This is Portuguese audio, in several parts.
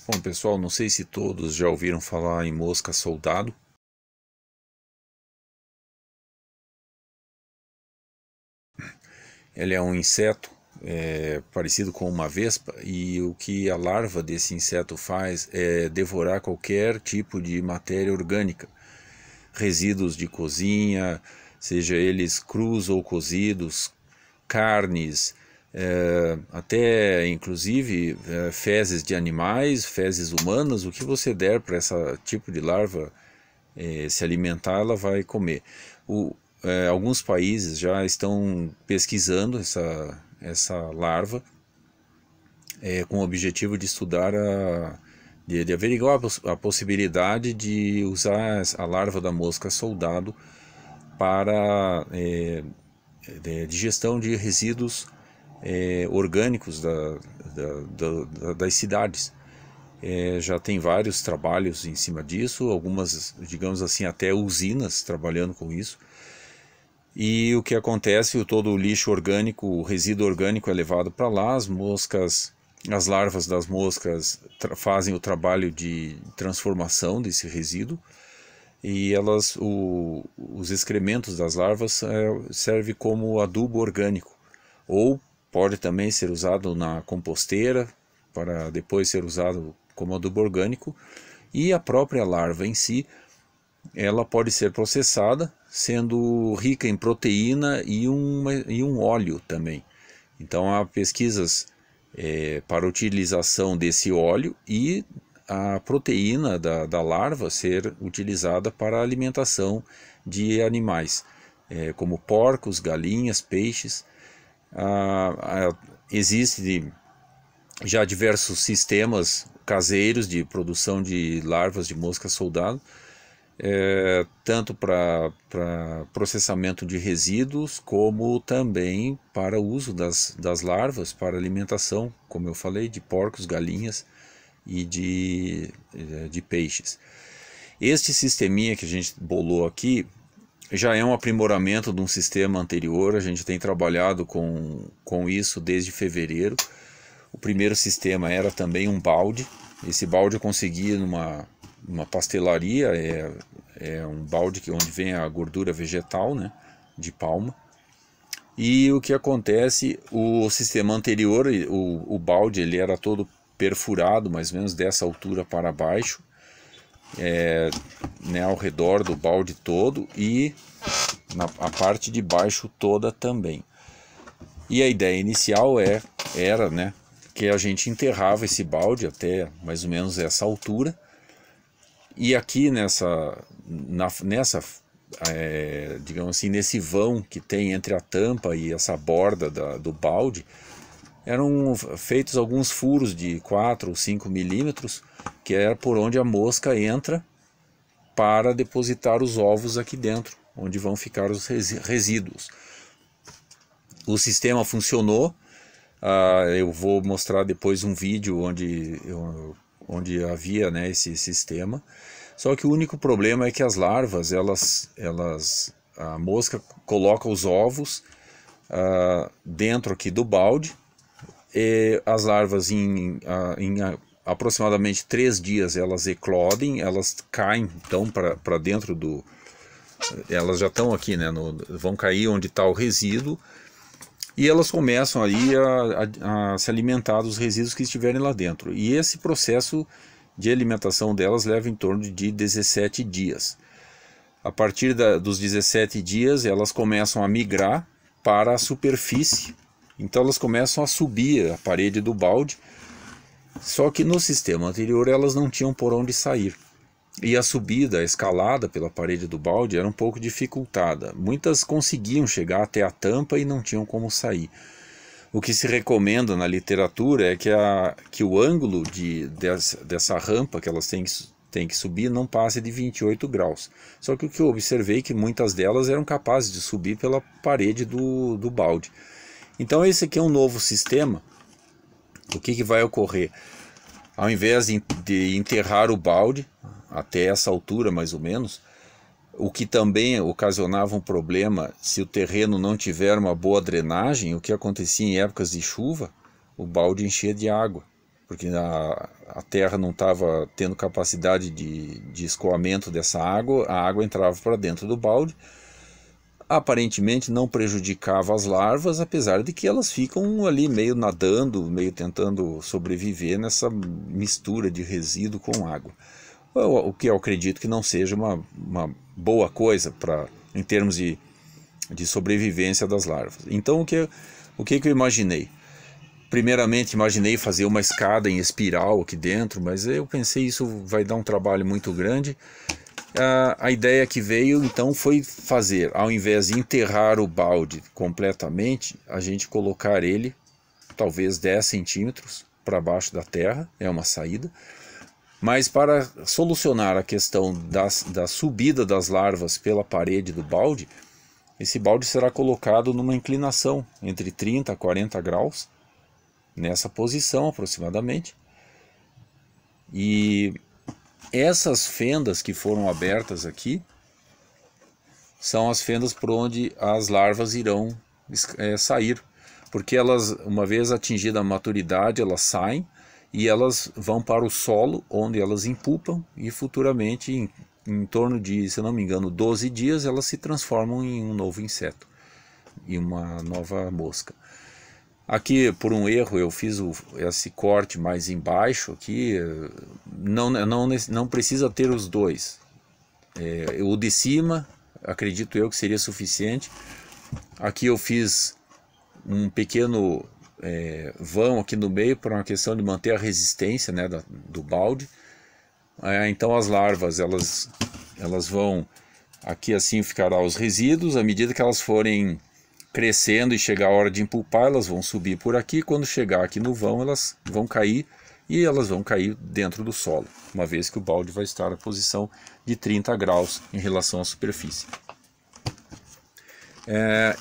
Bom, pessoal, não sei se todos já ouviram falar em mosca soldado. Ele é um inseto parecido com uma vespa, e o que a larva desse inseto faz é devorar qualquer tipo de matéria orgânica, resíduos de cozinha, seja eles crus ou cozidos, carnes, até inclusive fezes de animais, fezes humanas. O que você der para esse tipo de larva se alimentar, ela vai comer. Alguns países já estão pesquisando essa larva com o objetivo de estudar de averiguar a possibilidade de usar a larva da mosca soldado para digestão de resíduos orgânicos das cidades. Já tem vários trabalhos em cima disso, algumas, digamos assim, até usinas trabalhando com isso. E o que acontece, todo o lixo orgânico, o resíduo orgânico é levado para lá, as larvas das moscas fazem o trabalho de transformação desse resíduo, e os excrementos das larvas servem como adubo orgânico, ou pode também ser usado na composteira, para depois ser usado como adubo orgânico, e a própria larva em si, ela pode ser processada, sendo rica em proteína e um óleo também. Então há pesquisas para utilização desse óleo e a proteína da larva ser utilizada para a alimentação de animais, como porcos, galinhas, peixes. Existe já diversos sistemas caseiros de produção de larvas de mosca soldado, tanto para processamento de resíduos, como também para o uso das larvas para alimentação, como eu falei, de porcos, galinhas e de peixes. Este sisteminha que a gente bolou aqui já é um aprimoramento de um sistema anterior. A gente tem trabalhado com isso desde fevereiro. O primeiro sistema era também um balde. Esse balde eu consegui numa pastelaria, é um balde onde vem a gordura vegetal, né, de palma. E o que acontece, o sistema anterior, o balde, ele era todo perfurado, mais ou menos dessa altura para baixo, né, ao redor do balde todo, e a parte de baixo toda também. E a ideia inicial era, né, que a gente enterrava esse balde até mais ou menos essa altura, e aqui digamos assim, nesse vão que tem entre a tampa e essa borda do balde, eram feitos alguns furos de 4 ou 5 milímetros, que é por onde a mosca entra para depositar os ovos aqui dentro, onde vão ficar os resíduos. O sistema funcionou. Eu vou mostrar depois um vídeo onde havia, né, esse sistema. Só que o único problema é que as larvas, a mosca coloca os ovos dentro aqui do balde, e as larvas em aproximadamente 3 dias elas eclodem, elas caem então para dentro elas já estão aqui, né, vão cair onde está o resíduo, e elas começam aí a se alimentar dos resíduos que estiverem lá dentro. E esse processo de alimentação delas leva em torno de 17 dias. A partir dos 17 dias, elas começam a migrar para a superfície. Então elas começam a subir a parede do balde, só que no sistema anterior elas não tinham por onde sair. E a subida, a escalada pela parede do balde era um pouco dificultada. Muitas conseguiam chegar até a tampa e não tinham como sair. O que se recomenda na literatura é que o ângulo dessa rampa que elas têm que subir não passe de 28 graus. Só que o que eu observei é que muitas delas eram capazes de subir pela parede do balde. Então esse aqui é um novo sistema. O que vai ocorrer? Ao invés de enterrar o balde até essa altura mais ou menos, o que também ocasionava um problema se o terreno não tiver uma boa drenagem, o que acontecia em épocas de chuva, o balde enchia de água. porque a terra não estava tendo capacidade de escoamento dessa água, a água entrava para dentro do balde. Aparentemente não prejudicava as larvas, apesar de que elas ficam ali meio nadando, meio tentando sobreviver nessa mistura de resíduo com água. O que eu acredito que não seja uma boa coisa em termos de sobrevivência das larvas. Então o que eu imaginei? Primeiramente imaginei fazer uma escada em espiral aqui dentro, mas eu pensei isso vai dar um trabalho muito grande. A ideia que veio então foi fazer, ao invés de enterrar o balde completamente, a gente colocar ele talvez 10 centímetros para baixo da terra, é uma saída. Mas para solucionar a questão da subida das larvas pela parede do balde, esse balde será colocado numa inclinação entre 30 a 40 graus, nessa posição aproximadamente. E essas fendas que foram abertas aqui são as fendas por onde as larvas irão sair, porque elas, uma vez atingida a maturidade, elas saem e elas vão para o solo, onde elas impupam, e futuramente, em torno de, se não me engano, 12 dias, elas se transformam em um novo inseto, em uma nova mosca. Aqui, por um erro, eu fiz esse corte mais embaixo aqui. Não precisa ter os dois. O de cima, acredito eu que seria suficiente. Aqui eu fiz um pequeno vão aqui no meio para uma questão de manter a resistência, né, do balde. Então as larvas elas vão aqui, assim ficará os resíduos. À medida que elas forem crescendo e chegar a hora de impulpar, elas vão subir por aqui. Quando chegar aqui no vão, elas vão cair, e elas vão cair dentro do solo, uma vez que o balde vai estar na posição de 30 graus em relação à superfície.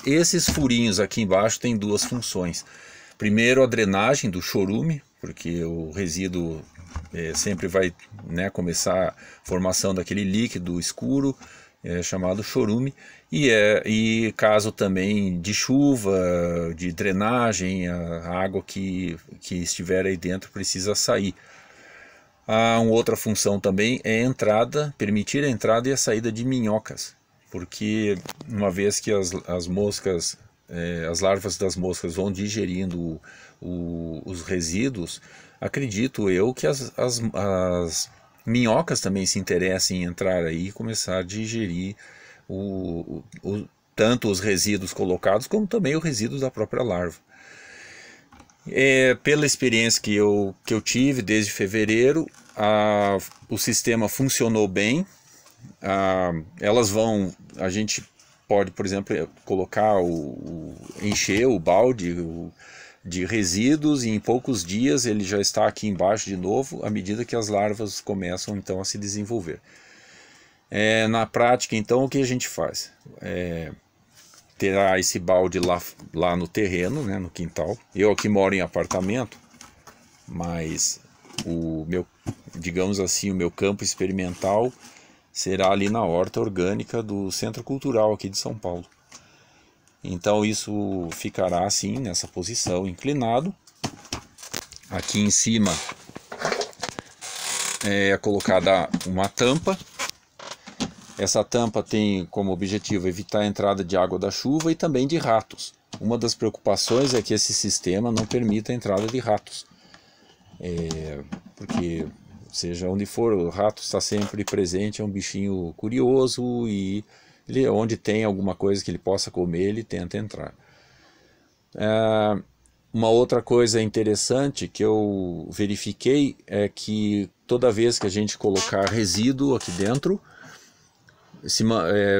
Esses furinhos aqui embaixo têm duas funções. Primeiro, a drenagem do chorume, porque o resíduo sempre vai, né, começar a formação daquele líquido escuro, chamado chorume, e caso também de chuva, de drenagem, a água que estiver aí dentro precisa sair. Uma outra função também é permitir a entrada e a saída de minhocas, porque uma vez que as moscas, as larvas das moscas vão digerindo os resíduos, acredito eu que as minhocas também se interessem em entrar aí e começar a digerir tanto os resíduos colocados como também o resíduo da própria larva. Pela experiência que eu tive desde fevereiro, o sistema funcionou bem. A gente pode, por exemplo, encher o balde de resíduos, e em poucos dias ele já está aqui embaixo de novo, à medida que as larvas começam então a se desenvolver. Na prática, então, o que a gente faz? Terá esse balde lá no terreno, né, no quintal. Eu aqui moro em apartamento, mas digamos assim, o meu campo experimental será ali na horta orgânica do Centro Cultural aqui de São Paulo. Então isso ficará assim, nessa posição, inclinado. Aqui em cima é colocada uma tampa. Essa tampa tem como objetivo evitar a entrada de água da chuva e também de ratos. Uma das preocupações é que esse sistema não permita a entrada de ratos. Porque, seja onde for, o rato está sempre presente, é um bichinho curioso, e onde tem alguma coisa que ele possa comer, ele tenta entrar. Uma outra coisa interessante que eu verifiquei é que toda vez que a gente colocar resíduo aqui dentro,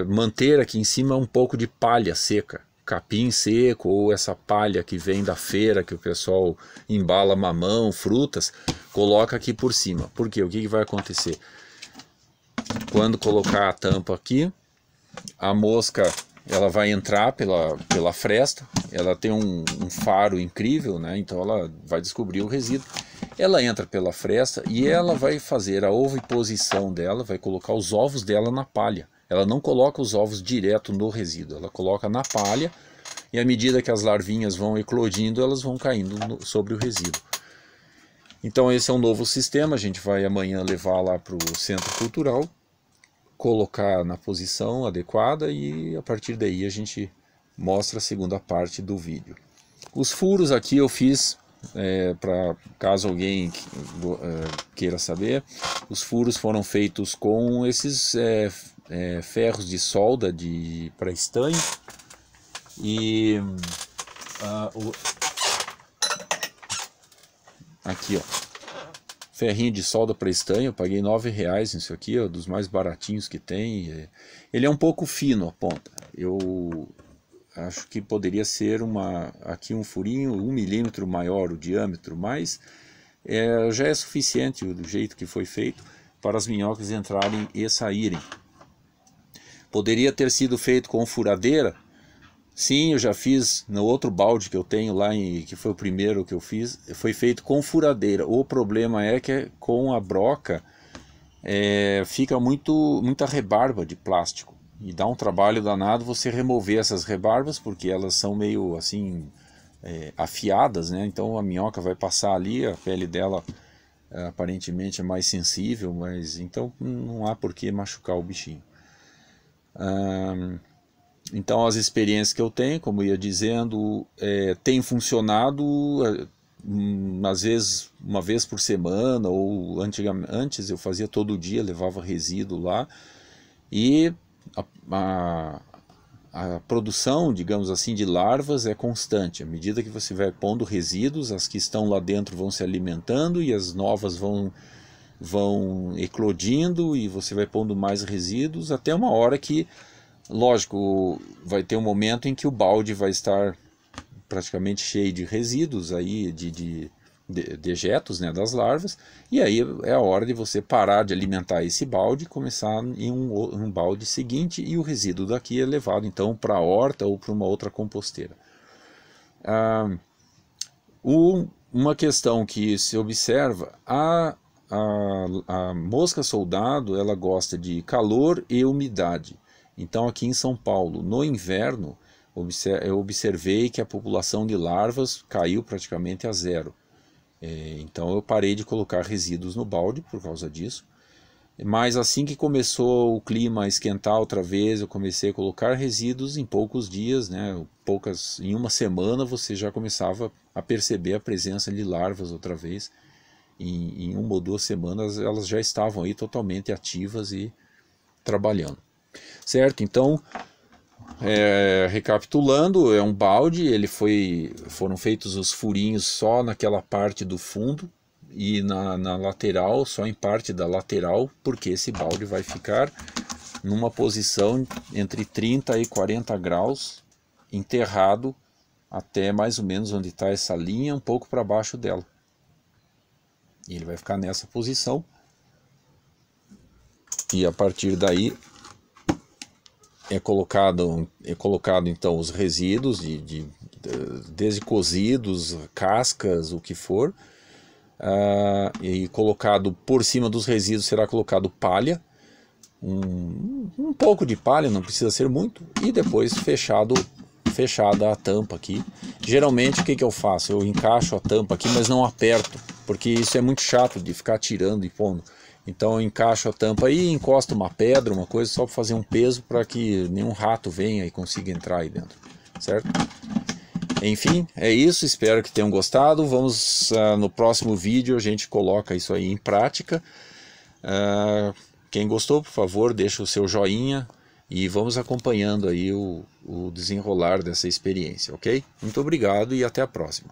manter aqui em cima um pouco de palha seca, capim seco, ou essa palha que vem da feira, que o pessoal embala mamão, frutas, coloca aqui por cima. Por quê? O que vai acontecer? Quando colocar a tampa aqui, a mosca ela vai entrar pela fresta. Ela tem um faro incrível, né? Então ela vai descobrir o resíduo. Ela entra pela fresta e ela vai fazer a oviposição dela, vai colocar os ovos dela na palha. Ela não coloca os ovos direto no resíduo, ela coloca na palha, e à medida que as larvinhas vão eclodindo, elas vão caindo sobre o resíduo. Então esse é um novo sistema, a gente vai amanhã levar lá para o Centro Cultural, colocar na posição adequada e a partir daí a gente mostra a segunda parte do vídeo. Os furos aqui eu fiz, para caso alguém queira saber, os furos foram feitos com esses ferros de solda para estanho e aqui, ó, ferrinho de solda para estanho, eu paguei R$9 nisso aqui, ó, dos mais baratinhos que tem. Ele é um pouco fino a ponta, eu acho que poderia ser aqui um furinho 1 milímetro maior o diâmetro, mas já é suficiente do jeito que foi feito para as minhocas entrarem e saírem. Poderia ter sido feito com furadeira. Sim, eu já fiz no outro balde que eu tenho lá, que foi o primeiro que eu fiz, foi feito com furadeira. O problema é que com a broca fica muita rebarba de plástico. E dá um trabalho danado você remover essas rebarbas, porque elas são meio assim afiadas, né? Então a minhoca vai passar ali, a pele dela aparentemente é mais sensível, mas então não há por que machucar o bichinho. Então as experiências que eu tenho, como eu ia dizendo, tem funcionado às vezes uma vez por semana, ou antes eu fazia todo dia, levava resíduo lá, e a produção, digamos assim, de larvas é constante. À medida que você vai pondo resíduos, as que estão lá dentro vão se alimentando e as novas vão eclodindo e você vai pondo mais resíduos, até uma hora que, lógico, vai ter um momento em que o balde vai estar praticamente cheio de resíduos, aí, de dejetos, né, das larvas, e aí é a hora de você parar de alimentar esse balde e começar em um balde seguinte, e o resíduo daqui é levado então para a horta ou para uma outra composteira. Uma questão que se observa, a mosca soldado, ela gosta de calor e umidade. Então aqui em São Paulo, no inverno, eu observei que a população de larvas caiu praticamente a zero. Então eu parei de colocar resíduos no balde por causa disso. Mas assim que começou o clima a esquentar outra vez, eu comecei a colocar resíduos em poucos dias, né? Em uma semana você já começava a perceber a presença de larvas outra vez. Em 1 ou 2 semanas elas já estavam aí totalmente ativas e trabalhando. Certo? Então, recapitulando, é um balde, foram feitos os furinhos só naquela parte do fundo e na lateral, só em parte da lateral, porque esse balde vai ficar numa posição entre 30 e 40 graus, enterrado até mais ou menos onde está essa linha, um pouco para baixo dela. E ele vai ficar nessa posição. E a partir daí é colocado então os resíduos, desde cozidos, cascas, o que for. E colocado por cima dos resíduos será colocado palha. Um pouco de palha, não precisa ser muito. E depois fechada a tampa aqui. Geralmente o que eu faço? Eu encaixo a tampa aqui, mas não aperto, porque isso é muito chato de ficar tirando e pondo. Então eu encaixo a tampa aí, encosto uma pedra, uma coisa, só para fazer um peso para que nenhum rato venha e consiga entrar aí dentro, certo? Enfim, é isso, espero que tenham gostado. Vamos, no próximo vídeo a gente coloca isso aí em prática. Quem gostou, por favor, deixa o seu joinha e vamos acompanhando aí o desenrolar dessa experiência, ok? Muito obrigado e até a próxima.